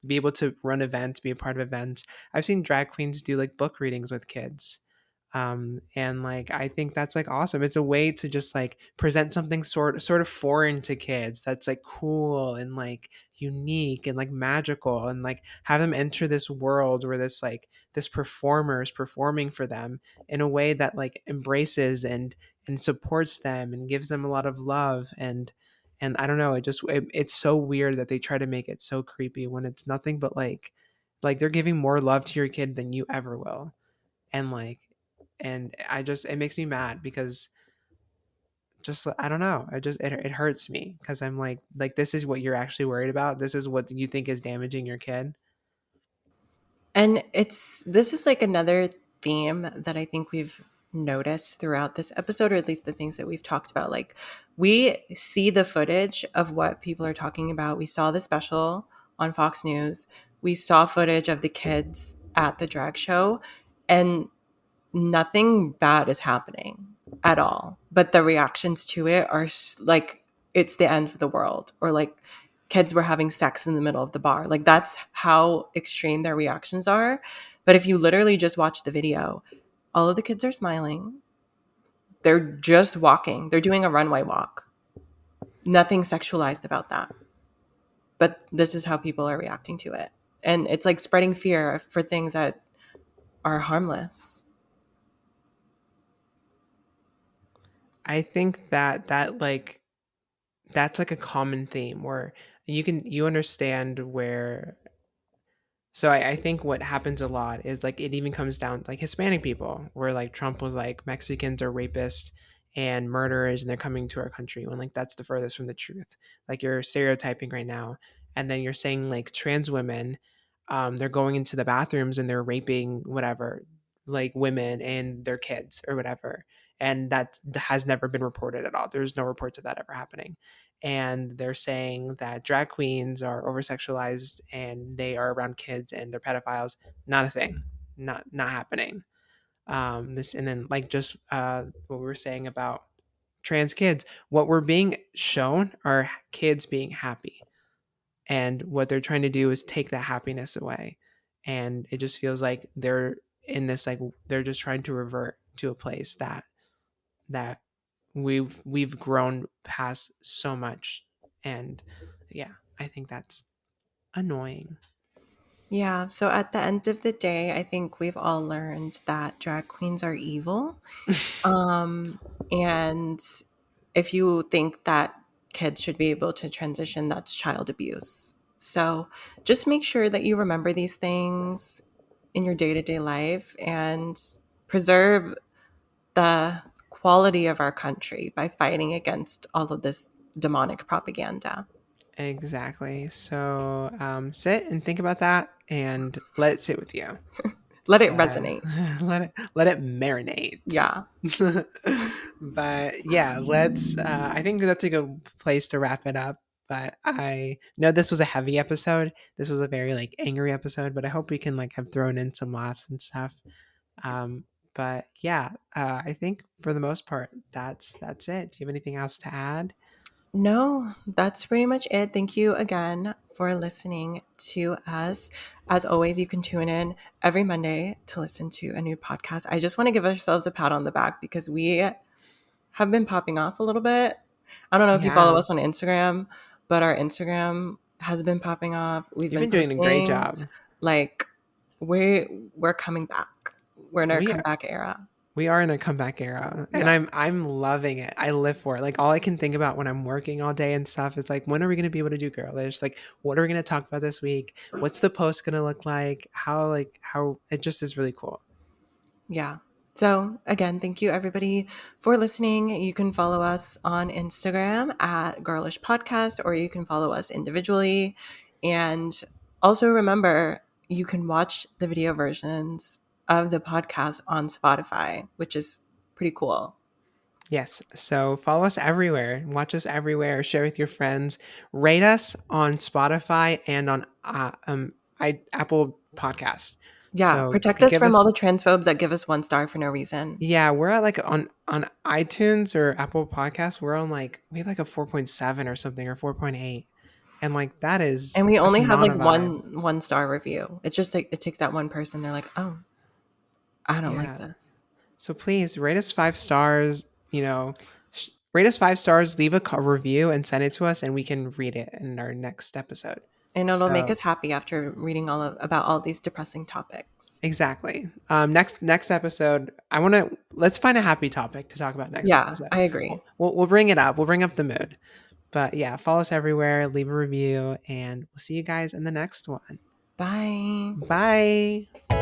be able to run events, be a part of events. I've seen drag queens do like book readings with kids. And like I think that's like awesome. It's a way to just like present something sort of foreign to kids that's like cool and like unique and like magical, and like have them enter this world where this performer is performing for them in a way that like embraces and supports them and gives them a lot of love. And I don't know, it's so weird that they try to make it so creepy when it's nothing but like they're giving more love to your kid than you ever will. And like and I just it makes me mad because just I don't know. It hurts me because I'm like this is what you're actually worried about. This is what you think is damaging your kid. And this is like another theme that I think we've noticed throughout this episode, or at least the things that we've talked about. Like, we see the footage of what people are talking about. We saw the special on Fox News, we saw footage of the kids at the drag show, and nothing bad is happening at all. But the reactions to it are like it's the end of the world, or like kids were having sex in the middle of the bar. Like that's how extreme their reactions are. But if you literally just watch the video, all of the kids are smiling. They're just walking. They're doing a runway walk. Nothing sexualized about that. But this is how people are reacting to it. And it's like spreading fear for things that are harmless. I think that's like a common theme where you understand where. So I think what happens a lot is like it even comes down to like Hispanic people, where like Trump was like Mexicans are rapists and murderers and they're coming to our country, when like that's the furthest from the truth. Like you're stereotyping right now, and then you're saying like trans women, they're going into the bathrooms and they're raping whatever, like women and their kids or whatever. and that has never been reported at all. There's no reports of that ever happening. And they're saying that drag queens are over sexualized and they are around kids and they're pedophiles. Not a thing. Not happening. This, and then like just what we were saying about trans kids, what we're being shown are kids being happy, and what they're trying to do is take that happiness away. And it just feels like they're in this, like they're just trying to revert to a place that we've grown past so much. And yeah, I think that's annoying. Yeah, so at the end of the day, I think we've all learned that drag queens are evil. Um, and if you think that kids should be able to transition, that's child abuse. So just make sure that you remember these things in your day to day life and preserve the quality of our country by fighting against all of this demonic propaganda. Exactly. So sit and think about that and let it sit with you. Let it But resonate. let it marinate. Yeah. But yeah, let's I think that's a good place to wrap it up. But I know this was a heavy episode. This was a very like angry episode, but I hope we can like have thrown in some laughs and stuff. Um, but yeah, I think for the most part that's it. Do you have anything else to add? No, that's pretty much it. Thank you again for listening to us. As always, you can tune in every Monday to listen to a new podcast. I just want to give ourselves a pat on the back because we have been popping off a little bit. I don't know if you follow Yeah, us on Instagram, but our Instagram has been popping off. We've you've been been doing a great posting job. like we're coming back. We're in our We comeback era. We are in a comeback era, and Yeah. I'm loving it. I live for it. Like all I can think about when I'm working all day and stuff is like, when are we going to be able to do Girlish? Like, what are we going to talk about this week? What's the post going to look like? How it just is really cool. Yeah. So, again, thank you everybody for listening. You can follow us on Instagram at Girlish Podcast, or you can follow us individually. And also remember, you can watch the video versions of the podcast on Spotify, which is pretty cool. Yes. So follow us everywhere, watch us everywhere, share with your friends, rate us on Spotify and on Apple Podcasts. Yeah. So Protect us give from all us. the transphobes that give us 1 star for no reason. Yeah, we're at like on iTunes or Apple Podcasts, we're on like we have like a 4.7 or something, or 4.8. And like And we that's only have not like a vibe. one star review. It's just like it takes that one person. They're like, oh, I don't like Yeah. this. So please rate us 5 stars, rate us 5 stars, leave a review and send it to us and we can read it in our next episode. And it'll make So us happy after reading about all these depressing topics. exactly. Next episode, let's find a happy topic to talk about next Yeah, episode. I agree. We'll bring it up. We'll bring up the mood. But yeah, follow us everywhere, leave a review, and we'll see you guys in the next one. Bye. Bye.